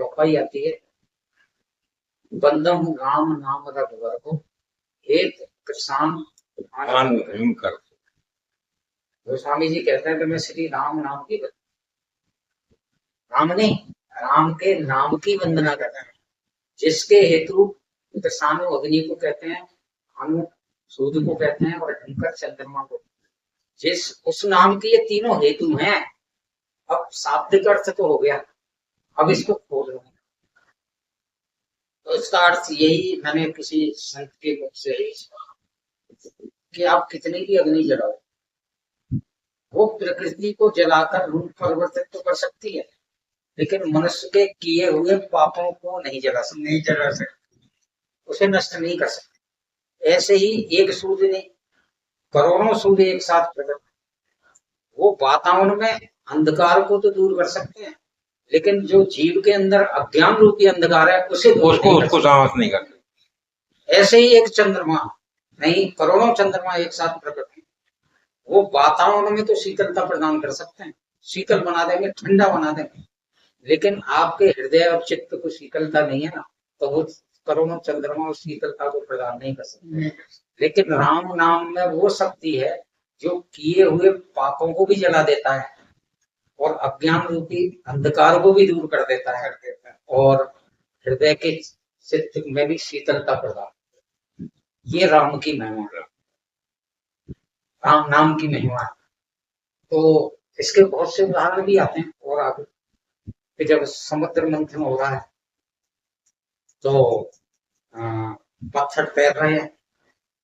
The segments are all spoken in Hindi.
चौपाई आती है, बंदम राम नाम रघुवर को हेत कृष्ण आन कर। गोस्वामी जी कहते हैं कि मैं श्री राम नाम की, राम नहीं, राम के नाम की वंदना करता है, जिसके हेतु कृष्ण अग्नि को कहते हैं, भानु सूर्य को कहते हैं, और शंकर चंद्रमा को। जिस उस नाम के ये तीनों हेतु हैं। अब शाब्दिक अर्थ तो हो गया, अब इसको खोल रहे हैं। तो इसका अर्थ यही मैंने किसी संत के मुख से कि आप कितने की अग्नि जलाओ, वो प्रकृति को जलाकर रूप परिवर्तित तो कर सकती है, लेकिन मनुष्य के किए हुए पापों को नहीं जला सकते, उसे नष्ट नहीं कर सकते। ऐसे ही एक सूर्य नहीं, करोड़ों सूर्य एक साथ प्रकट, वो वातावरण में अंधकार को तो दूर कर सकते हैं, लेकिन जो जीव के अंदर अज्ञान रूपी अंधकार है उसको शांत नहीं करते। ऐसे ही एक चंद्रमा नहीं, करोड़ों चंद्रमा एक साथ प्रकट है, वो वातावरण में तो शीतलता प्रदान कर सकते हैं, शीतल बना देंगे, ठंडा बना देंगे, लेकिन आपके हृदय और चित्त को शीतलता नहीं है ना, तो वो करोड़ों चंद्रमा उस शीतलता को प्रदान नहीं कर सकते। लेकिन राम नाम में वो शक्ति है जो किए हुए पापों को भी जला देता है और अज्ञान रूपी अंधकार को भी दूर कर देता है, और हृदय के चित्त में भी शीतलता प्रदान। ये राम की महिमा, राम नाम की महिमा। तो इसके बहुत से उदाहरण भी आते हैं। और आगे कि जब समुद्र मंथन हो रहा है तो पत्थर तैर रहे हैं,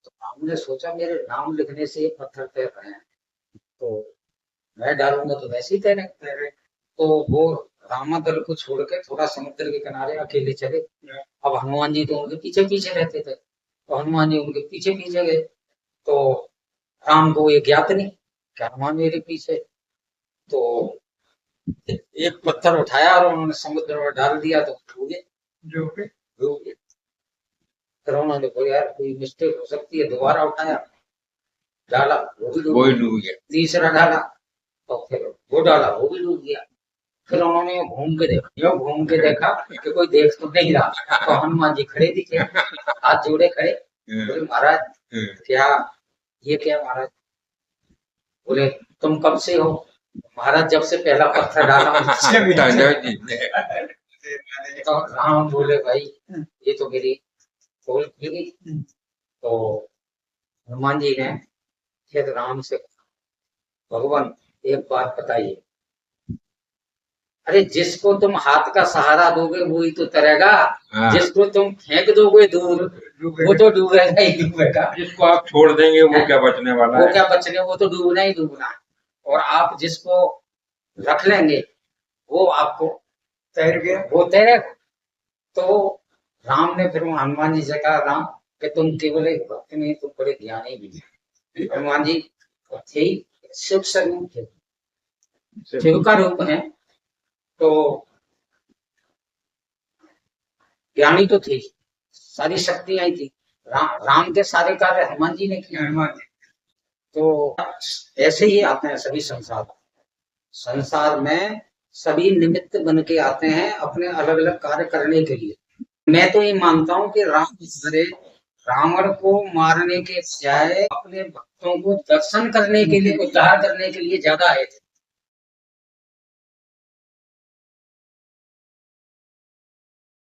तो हमने सोचा मेरे नाम लिखने से ये पत्थर तैर रहे हैं, तो मैं डालूंगा तो वैसे ही तैरे। तो वो रामादल को छोड़ के थोड़ा समुद्र के किनारे अकेले चले। अब हनुमान जी तो उनके पीछे पीछे रहते थे, तो हनुमान जी उनके पीछे पीछे गए, तो राम को ये ज्ञात नहीं कि हनुमान मेरे पीछे। तो एक पत्थर उठाया और उन्होंने समुद्र में डाल दिया, तो डूब गए। फिर उन्होंने बोला यार कोई मिस्टेक हो सकती है, दोबारा उठाया, डाला, वो भी डूब गया। तीसरा डाला, तो फिर वो डाला, वो भी डूब गया। फिर उन्होंने घूम के देखा कि कोई देख तो नहीं रहा, तो हनुमान जी खड़े दिखे, हाथ जोड़े खड़े, बोले महाराज क्या ये क्या महाराज? बोले तुम कब से हो? महाराज जब से पहला पत्थर डाला। तो राम बोले भाई ये तो मेरी भूल की गई। तो हनुमान जी ने फिर राम से, भगवान एक बात बताइए, अरे जिसको तुम हाथ का सहारा दोगे वो ही तो तैरेगा, जिसको तुम फेंक दोगे दूर वो तो डूबेगा ही डूबेगा, जिसको आप छोड़ देंगे वो क्या बचने वाला है? वो क्या बचने, वो तो डूबना ही डूबना। और आप जिसको रख लेंगे वो आपको तैर गया, वो तैरेगा। तो राम ने फिर हनुमान जी से कहा, राम कि तुम केवल एक भक्त नहीं, तुम बड़े ज्ञानी भी। हनुमान जी थे शिव स्वरूप थे, शिव का रूप है, तो ज्ञानी तो थे, सारी शक्तियां थी, राम के सारे कार्य हनुमान जी ने किए। तो ऐसे ही आते हैं सभी संसार में सभी निमित्त बन के आते हैं अपने अलग अलग कार्य करने के लिए। मैं तो ये मानता हूँ कि रावण को मारने के बजाय अपने भक्तों को दर्शन करने के लिए, उद्धार करने के लिए ज्यादा आए थे।